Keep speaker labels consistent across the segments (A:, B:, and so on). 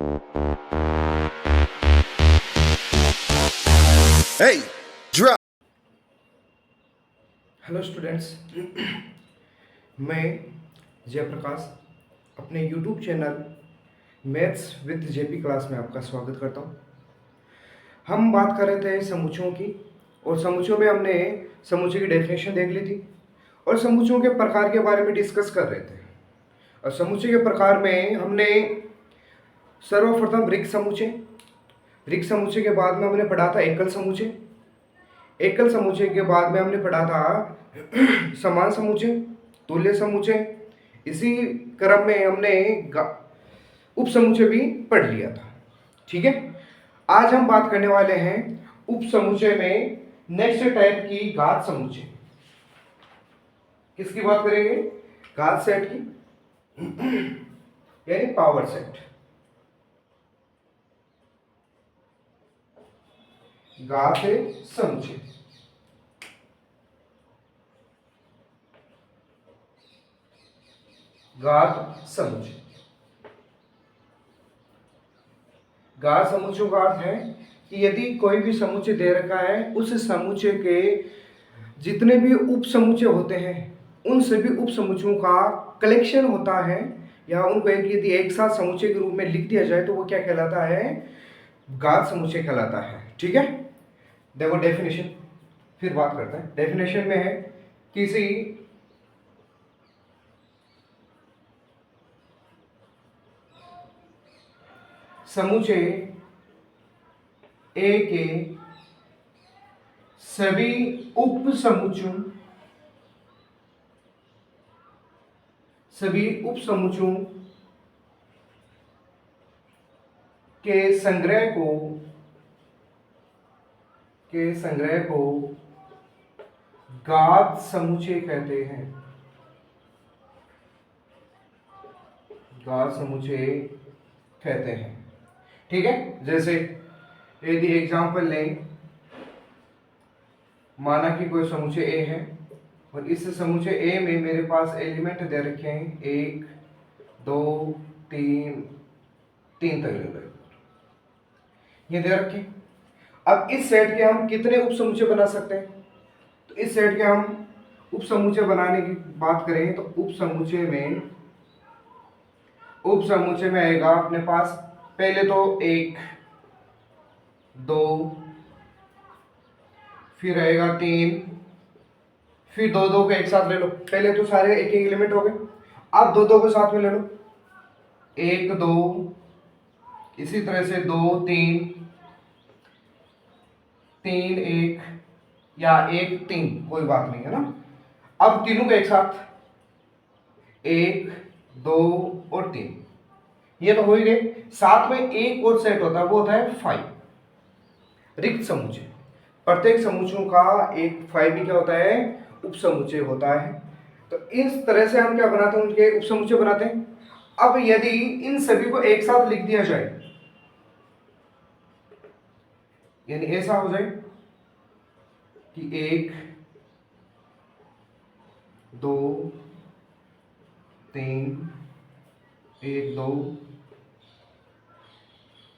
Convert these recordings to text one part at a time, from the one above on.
A: Hey, drop.
B: Hello students. मैं जयप्रकाश अपने YouTube channel maths with JP class में आपका स्वागत करता हूं। हम बात कर रहे थे समुच्चयों की, और समुच्चयों में हमने समुच्चय की डेफिनेशन देख ली थी और समुच्चयों के प्रकार के बारे में डिस्कस कर रहे थे। और समुच्चय के प्रकार में हमने सर्वप्रथम रिक्त समुच्चय के बाद में हमने पढ़ा था एकल समुच्चय के बाद में हमने पढ़ा था समान समुच्चय, तुल्य समुच्चय। इसी क्रम में हमने उप समुच्चय भी पढ़ लिया था। ठीक है, आज हम बात करने वाले हैं उप समुच्चय में नेक्स्ट टाइप की घात समुच्चय। किसकी बात करेंगे? घात सेट की, यानी पावर सेट। घात समुच्चय, घात समुच्चय। घात समुच्चय का अर्थ है कि यदि कोई भी समुच्चय दे रखा है, उस समुच्चय के जितने भी उप समुच्चय होते हैं उन सभी उप समुच्चयों का कलेक्शन होता है, या उनको यदि एक साथ समुच्चय के रूप में लिख दिया जाए तो वो क्या कहलाता है? घात समुच्चय कहलाता है। ठीक है, देखो डेफिनेशन, फिर बात करते हैं। डेफिनेशन में है किसी समुच्चय ए के सभी उप समुच्चयों के संग्रह को घात समुच्चय कहते हैं। घात समुच्चय कहते हैं। ठीक है, जैसे यदि एग्जांपल लें, माना कि कोई समुच्चय ए है और इस समुच्चय ए में मेरे पास एलिमेंट दे रखे हैं 1 2 3 3 तक ले लो, ये दे रखे। अब इस सेट के हम कितने उप समुच्चय बना सकते हैं? तो इस सेट के हम उप समुच्चय बनाने की बात करें तो उप समुच्चय में आएगा अपने पास पहले तो 1 2, फिर आएगा 3, फिर 2 2 को एक साथ ले लो। पहले तो सारे एक एक एलिमेंट हो गए, अब 2 2 को साथ में ले लो, 1 2, इसी तरह से 2 3 3 1, या 1 3, कोई बात नहीं है ना। अब तीनों को एक साथ 1 2 और 3, ये तो हो ही गए। साथ में एक और सेट होता है, वो होता है 5 रिक्त समुच्चय। प्रत्येक समुच्चयों का एक 5 भी क्या होता है? उप समुच्चय होता है। तो इस तरह से हम क्या बनाते हैं? उनके उप समुच्चय बनाते हैं। अब यदि इन सभी को एक साथ लिख दिया जाए, यानी ऐसा हो जाए कि 1 2 3 1 2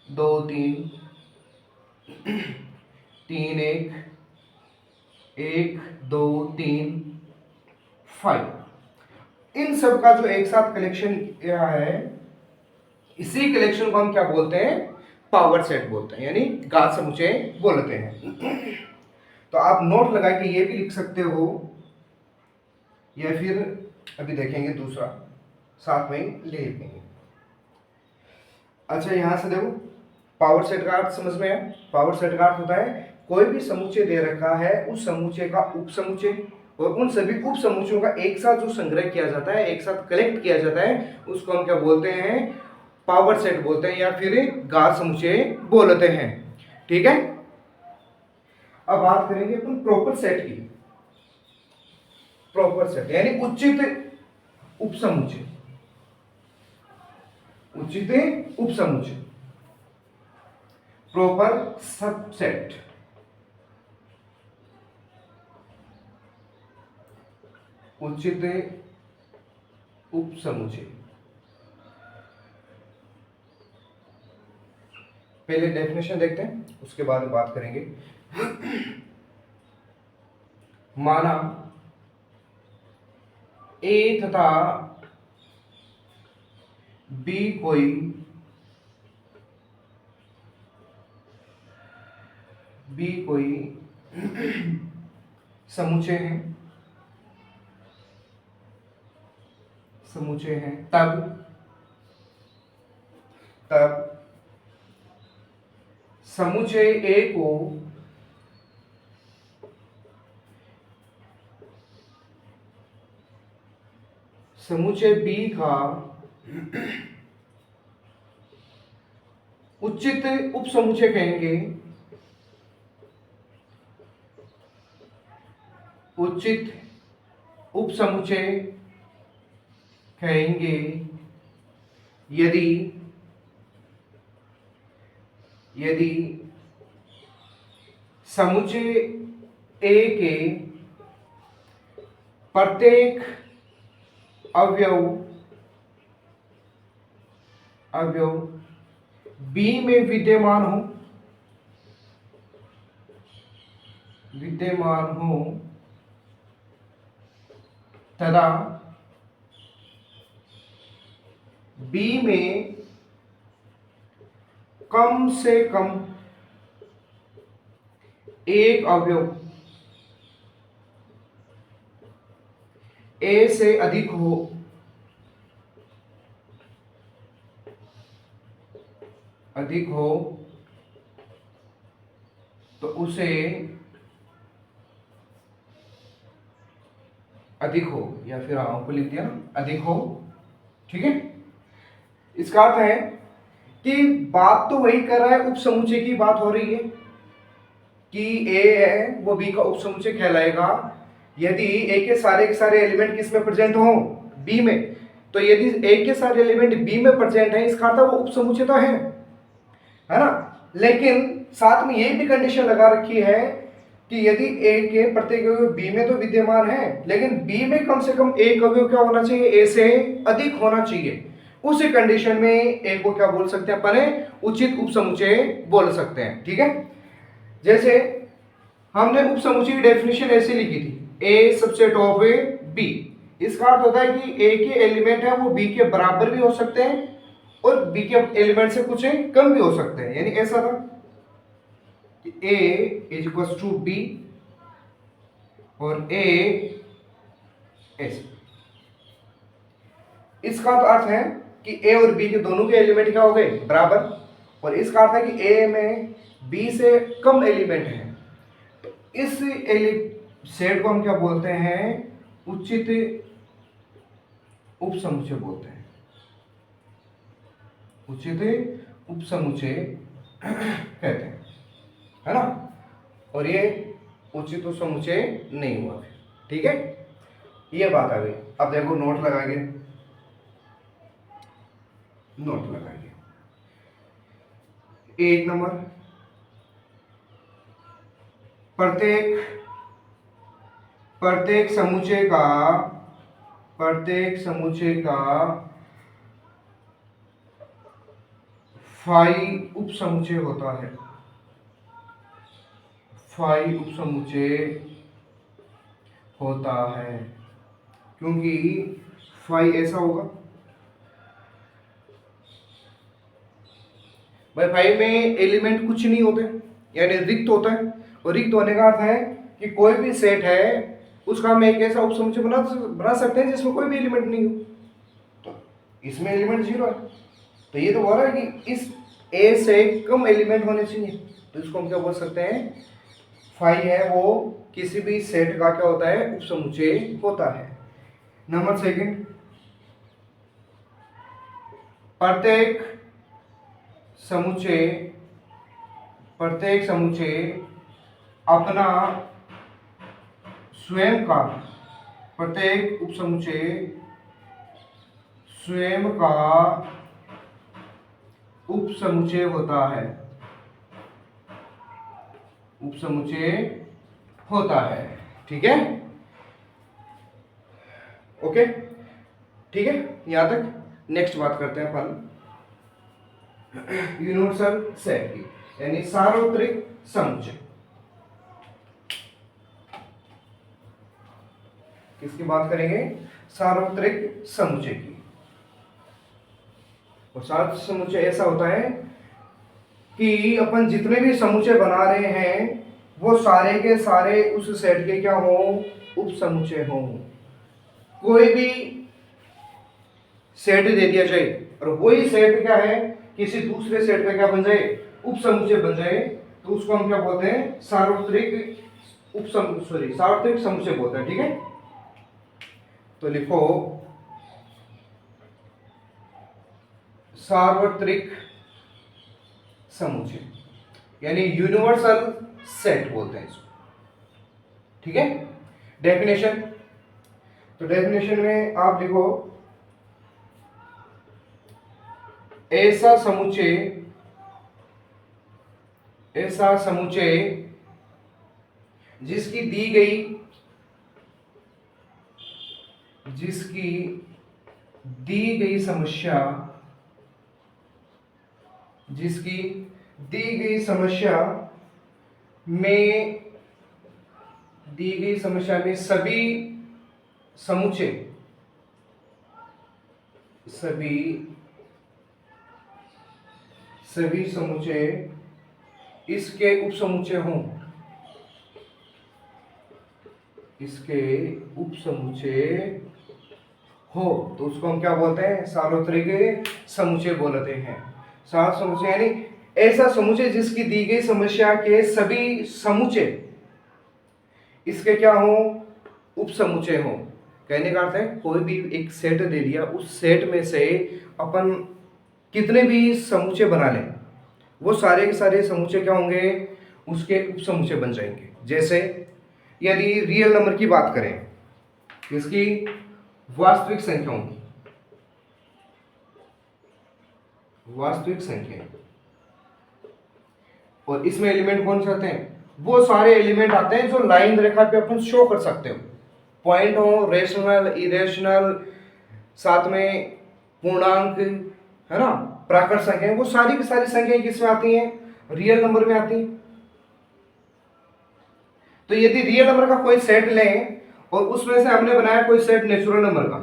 B: 2 3 3 1 1 2 3 5, इन सब का जो एक साथ कलेक्शन यह है, इसी कलेक्शन को हम क्या बोलते हैं? पावर सेट बोलते हैं, यानी घात समुच्चय बोलते हैं। तो आप नोट लगा के ये भी लिख सकते हो, या फिर अभी देखेंगे दूसरा साथ में ले लेंगे। अच्छा, यहां से देखो, पावर सेट का अर्थ समझ में है। पावर सेट का अर्थ होता है कोई भी समुच्चय दे रखा है, उस समुच्चय का उप समुच्चय और उन सभी उप समुच्चयों का एक साथ जो संग्रह किया जाता है, एक साथ कलेक्ट किया जाता है, उसको हम क्या बोलते हैं? पावर सेट बोलते हैं, या फिर घात समुच्चय बोलते हैं। ठीक है, अब बात करेंगे अपन प्रॉपर सेट की। प्रॉपर सेट यानी उचित उप समुच्चय, उचित उप समुच्चय, प्रॉपर सबसेट। उचित उप समुच्चय, पहले डेफिनेशन देखते हैं, उसके बाद बात करेंगे। माना ए तथा बी कोई समुच्चय है, तब समुच्चय ए को समुच्चय बी का उचित उपसमुच्चय कहेंगे। उचित उपसमुच्चय कहेंगे यदि समुच्चय ए के प्रत्येक अवयव बी में विद्यमान हो तथा बी में कम से कम एक अवयव ए से अधिक हो तो उसे अधिक हो, या फिर आपको लिख दिया ना अधिक हो, ठीक है। इसका अर्थ है कि बात तो वही कर रहा है, उपसमुच्चय की बात हो रही है कि ए है वो बी का उपसमुच्चय कहलाएगा यदि ए के सारे एलिमेंट किस में प्रेजेंट हो, बी में। तो यदि ए के सारे एलिमेंट बी में प्रेजेंट है, इसका अर्थ वो उपसमुच्चय तो है ना। लेकिन साथ में ये भी कंडीशन लगा रखी है कि यदि ए के प्रत्येक अवयव बी में तो विद्यमान है, लेकिन बी में कम से कम एक अवयव क्या होना चाहिए, ए से अधिक होना चाहिए। उसी कंडीशन में ए को क्या बोल सकते हैं अपन, उचित उपसमुच्चय बोल सकते हैं, ठीक है। जैसे हमने उपसमुच्चय की डेफिनेशन ऐसे लिखी थी, ए सबसेट ऑफ बी। इसका अर्थ होता है कि ए के एलिमेंट है वो बी के बराबर भी हो सकते हैं और बी के एलिमेंट से कुछ कम भी हो सकते हैं। यानी ऐसा था कि A is equal to B और A ऐसे। इसका अर्थ है कि A और B के दोनों के एलिमेंट क्या हो गए, बराबर। और इसका अर्थ है कि A में B से कम एलिमेंट है, तो इस सेट को हम क्या बोलते हैं, उचित उपसमुच्चय बोलते हैं। उचित उपसमुच्चय कहते हैं, है ना। और ये उचित उपसमुच्चय नहीं हुआ, ठीक है। ये बात आ गई। अब देखो नोट लगाएंगे, एक नंबर, प्रत्येक समुच्चय का फाई उपसमुच्चय होता है। फाई उपसमुच्चय होता है क्योंकि फाई ऐसा होगा भाई, फाई में एलिमेंट कुछ नहीं होते, यानी रिक्त होता है। और रिक्त होने का अर्थ है कि कोई भी सेट है उसका हम एक ऐसा उपसमुच्चय बना सकते हैं जिसमें कोई भी एलिमेंट नहीं हो। तो इसमें एलिमेंट 0 है, तो ये तो बोल रहा है कि इस ए से कम एलिमेंट होने चाहिए, तो इसको हम क्या बोल सकते हैं, फाई है वो किसी भी सेट का क्या होता है, उपसमुच्चय होता है। नंबर सेकंड, प्रत्येक समुच्चय अपना स्वयं का, प्रत्येक उपसमुच्चय स्वयं का उपसमुच्चय होता है, ठीक है। ओके, ठीक है, यहां तक। नेक्स्ट बात करते हैं अपन यूनिवर्सल सेट की, यानी सार्वत्रिक समुच्चय। किसकी बात करेंगे? सार्वत्रिक समुच्चय की। और सार्वत्रिक समुच्चय ऐसा होता है कि अपन जितने भी समुच्चय बना रहे हैं वो सारे के सारे उस सेट के क्या हो? उप समुच्चय हो। कोई भी सेट दे दिया जाए और वही सेट क्या है, किसी दूसरे सेट का क्या बन जाए? उप समुच्चय बन जाए, तो उसको हम क्या बोलते हैं? सार्वत्रिक सार्वत्रिक समुच्चय बोलते हैं। ठीक है, तो लिखो सार्वत्रिक समुच्चय, यानी यूनिवर्सल सेट बोलते हैं इसको। ठीक है, डेफिनेशन, तो डेफिनेशन में आप लिखो ऐसा समुच्चय जिसकी दी गई समस्या में सभी समुच्चय इसके उपसमुच्चय हों, तो उसको हम क्या बोलते हैं? सार्वत्रिक समुच्चय बोलते हैं। सार्वत्रिक समुच्चय यानी ऐसा समुच्चय जिसकी दी गई समस्या के सभी समुच्चय इसके क्या हो? उपसमुच्चय हो। कहने का अर्थ है कोई भी एक सेट दे दिया, उस सेट में से अपन कितने भी समुच्चय बना लें, वो सारे के सारे समुच्चय क्या होंगे? उसके उपसमुच्चय बन जाएंगे। जैसे यदि रियल नंबर की बात करें, इसकी वास्तविक संख्या, और इसमें एलिमेंट कौन से आते हैं? वो सारे एलिमेंट आते हैं जो लाइन रेखा पे अपन शो कर सकते हो। पॉइंट हो, रेशनल, इरेशनल, साथ में पूर्णांक, है ना, प्राकृत संख्या, वो सारी की सारी संख्याएं किसमें आती हैं? रियल नंबर में आती हैं। तो यदि रियल नंबर का कोई सेट लें और उसमें से हमने बनाया कोई सेट नेचुरल नंबर का,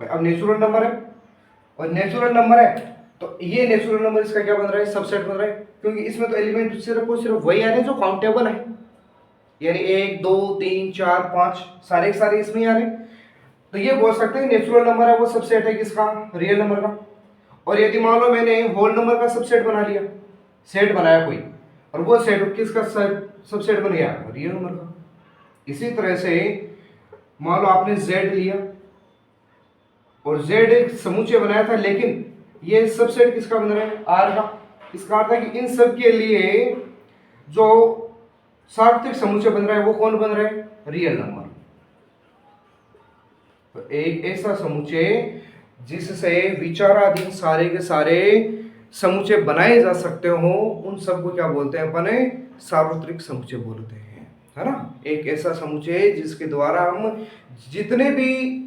B: अब नेचुरल नंबर है और नेचुरल नंबर है, तो ये नेचुरल नंबर इसका क्या बन रहा है? सबसेट बन रहा है, क्योंकि इसमें तो एलिमेंट सिर्फ वही आ रहे हैं जो काउंटेबल है, यानी 1 2 3 4 5 सारे के सारे इसमें ही आ रहे हैं। तो ये बोल सकते हैं नेचुरल नंबर है वो सबसेट है किसका? रियल नंबर का। और यदि मान लो मैंने होल नंबर का सबसेट बना लिया, सेट बनाया कोई, और वो सेट किसका सबसेट बन गया? रियल नंबर का। इसी तरह से मान लो आपने z लिया और z एक समुच्चय बनाया था, लेकिन ये सबसेट किसका बन रहा है? r का। इसका अर्थ है कि इन सब के लिए जो सार्वत्रिक समुच्चय बन रहा है वो कौन बन रहा है? Real number. तो एक ऐसा समुच्चय जिससे विचाराधीन सारे के सारे समुच्चय बनाए जा सकते हो, उन सबको क्या बोलते हैं अपन? सार्वत्रिक समुच्चय बोलते हैं, है ना। एक ऐसा समुच्चय जिसके द्वारा हम जितने भी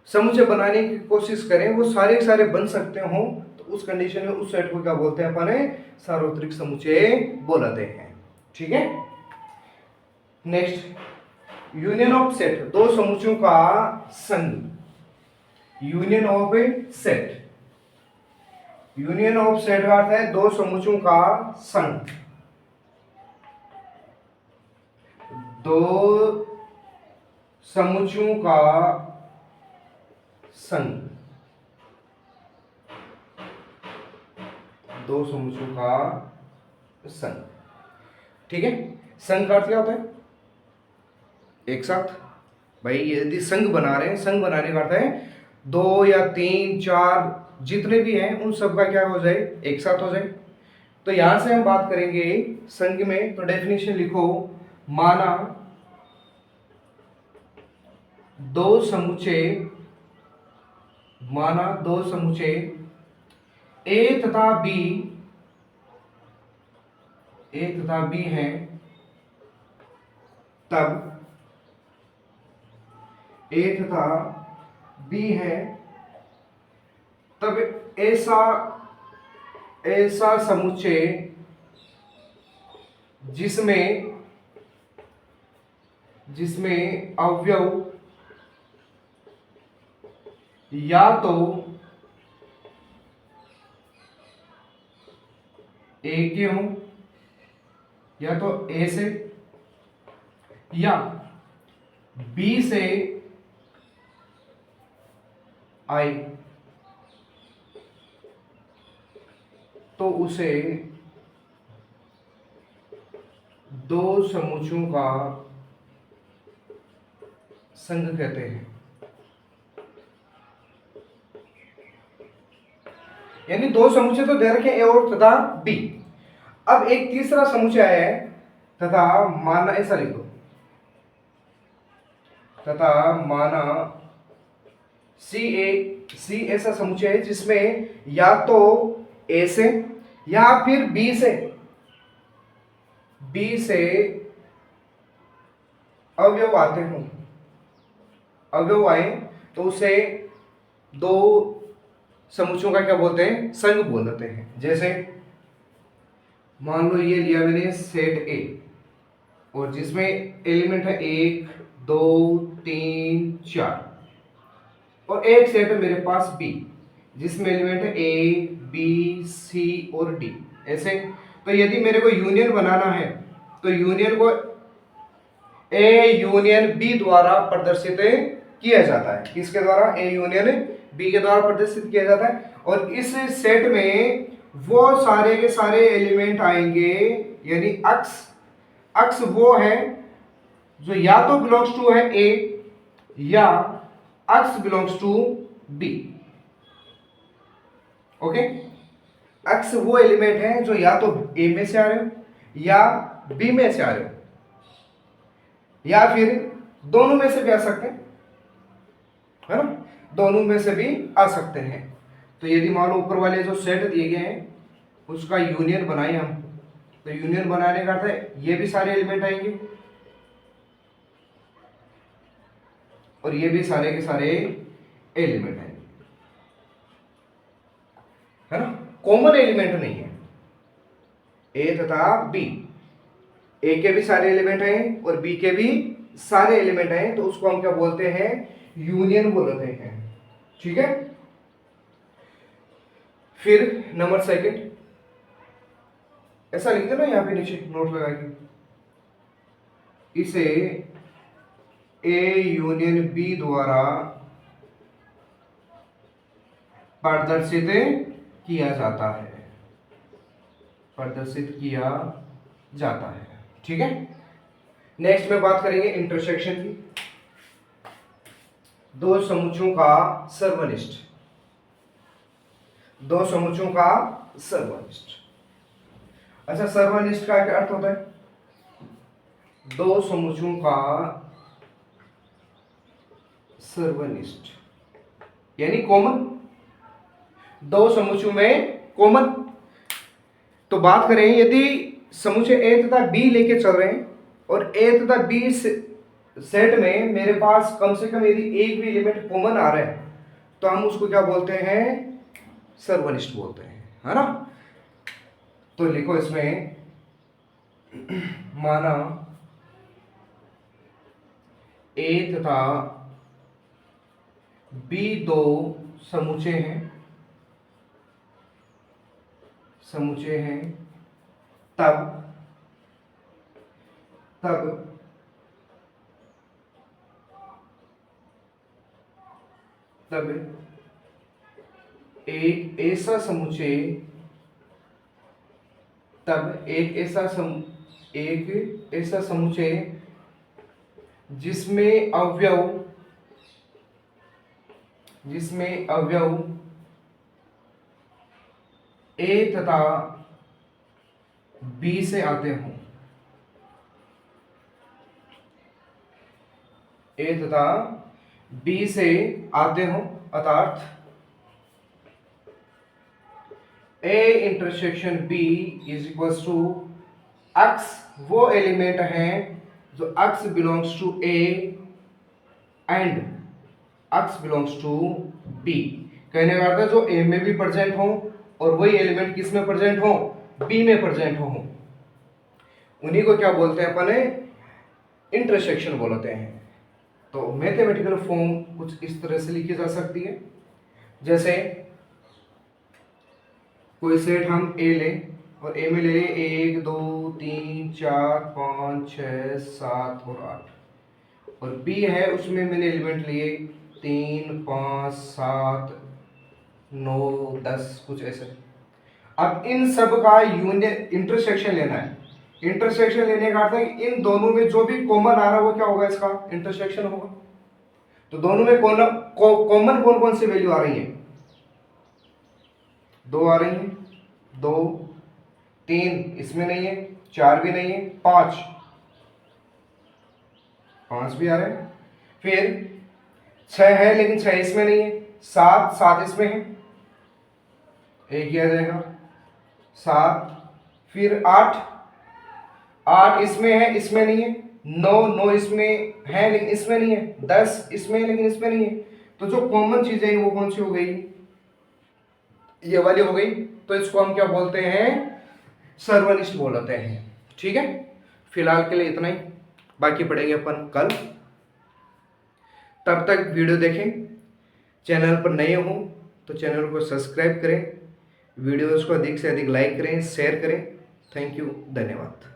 B: समुच्चय बनाने की कोशिश करें वो सारे के सारे बन सकते हो, तो उस कंडीशन में उस सेट को क्या बोलते हैं अपन? सार्वत्रिक समुच्चय बोलते हैं। ठीक है, नेक्स्ट, यूनियन ऑफ सेट, दो समुच्चयों का संघ। Union of set, union of set का अर्थ है दो समुच्चयों का संघ। दो समुच्चयों का संघ, दो समुच्चयों का संघ। ठीक है, संघ का अर्थ क्या होता है? एक साथ। भाई यदि संघ बना रहे हैं, संघ बनाने का अर्थ है 2 या 3 4 जितने भी हैं उन सब का क्या हो जाए? एक साथ हो जाए। तो यहां से हम बात करेंगे संघ में, तो डेफिनेशन लिखो, माना दो समुच्चय ए तथा बी हैं, तब ए तथा बी है तब ऐसा ऐसा समुच्चय जिसमें अवयव या तो ए के हों या तो ए से या बी से आई, तो उसे दो समुच्चयों का संघ कहते हैं। यानी दो समुच्चय तो दे रखे ए और तथा बी। अब एक तीसरा समुच्चय है तथा माना, ऐसा लिखो, तथा माना सी ऐसा समुच्चय है जिसमें या तो ए से या फिर बी से अवयव आते हों, अवयव आए तो उसे दो समुच्चयों का क्या बोलते हैं, संघ बोलते हैं। जैसे मान लो ये लिया मैंने सेट ए और जिसमें एलिमेंट है 1 2 3 4 और एक सेट है मेरे पास बी जिसमें एलिमेंट है ए बी सी और डी। ऐसे तो यदि मेरे को यूनियन बनाना है तो यूनियन को ए यूनियन बी द्वारा प्रदर्शित किया जाता है। किसके द्वारा? ए यूनियन बी के द्वारा प्रदर्शित किया जाता है। और इस सेट में वो सारे के सारे एलिमेंट आएंगे, यानी अक्स वो है जो या तो बिलोंग्स टू है ए या अक्स बिलोंग्स टू बी। ओके, अक्स वो एलिमेंट है जो या तो ए में से आ रहे हो या बी में से आ रहे हो या फिर दोनों में से भी आ सकते हैं, है ना, दोनों में से भी आ सकते हैं। तो यदि मान लो ऊपर वाले जो सेट दिए गए हैं उसका यूनियन बनाए हम, तो यूनियन बनाने का अर्थ है ये भी सारे एलिमेंट आएंगे और ये भी सारे के सारे एलिमेंट आएंगे, है ना। कॉमन एलिमेंट नहीं है, ए तथा बी, ए के भी सारे एलिमेंट हैं और बी के भी सारे एलिमेंट हैं, तो उसको हम क्या बोलते हैं, यूनियन बोलते हैं। ठीक है, फिर नंबर सेकंड ऐसा लिख देना यहां पे नीचे नोट लगा के, इसे ए यूनियन बी द्वारा प्रदर्शित किया जाता है, प्रदर्शित किया जाता है। ठीक है, नेक्स्ट में बात करेंगे इंटरसेक्शन की। दो समुच्चयों का सर्वनिष्ठ, दो समुच्चयों का सर्वनिष्ठ। अच्छा, सर्वनिष्ठ का क्या अर्थ होता है? दो समुच्चयों का सर्वनिष्ठ यानी कॉमन, दो समुच्चयों में कॉमन। तो बात करें यदि समुच्चय ए तथा बी लेके चल रहे हैं और ए तथा बी सेट में मेरे पास कम से कम यदि एक भी एलिमेंट कॉमन आ रहा है तो हम उसको क्या बोलते हैं, सर्वनिष्ठ बोलते हैं, है ना। तो लिखो इसमें, माना ए तथा बी दो समुच्चय हैं, तब एक ऐसा समुच्चय, एक ऐसा समुच्चय जिसमें अवयव ए तथा बी से आते हों, ए तथा बी से आते हों, अर्थात A intersection B is equal to X वो एलिमेंट है जो X belongs to A and X belongs to B कहने का अर्थ है जो ए में भी प्रेजेंट हो और वही एलिमेंट किस में प्रेजेंट हो, बी में प्रेजेंट हो, उन्हीं को क्या बोलते हैं अपने, इंटरसेक्शन बोलते हैं। तो मैथमेटिकल फॉर्म कुछ इस तरह से लिखी जा सकती है, जैसे कोई सेट हम ए लें और ए में ले लें 1 2 3 4 5 6 7 और 8, और बी है उसमें मैंने एलिमेंट लिए 3 5 7 9 10 कुछ ऐसे। अब इन सब का यूनियन इंटरसेक्शन लेना है। इंटरसेक्शन लेने का अर्थ है कि इन दोनों में जो भी कॉमन आ रहा है वो क्या होगा, इसका इंटरसेक्शन होगा। तो दोनों में कॉमन कौन कौन सी वैल्यू आ रही है, 2 आ रही है, 2 3 इसमें नहीं है, 4 भी नहीं है, 5 भी आ रहे हैं, फिर 6 है लेकिन 6 इसमें नहीं है, 7 इसमें है, एक ही आ जाएगा 7, फिर 8 इसमें है, इसमें नहीं है, 9 इसमें है लेकिन इसमें नहीं है, 10 इसमें है लेकिन इसमें नहीं है। तो जो कॉमन चीजें हैं वो कौन सी हो गई, ये वाली हो गई। तो इसको हम क्या बोलते हैं, सर्वनिष्ठ बोलते हैं। ठीक है, फिलहाल के लिए इतना ही, बाकी पढ़ेंगे अपन कल। तब तक वीडियो देखें, चैनल पर नए हो तो चैनल को सब्सक्राइब करें, वीडियोस को अधिक से अधिक लाइक करें, शेयर करें। थैंक यू, धन्यवाद।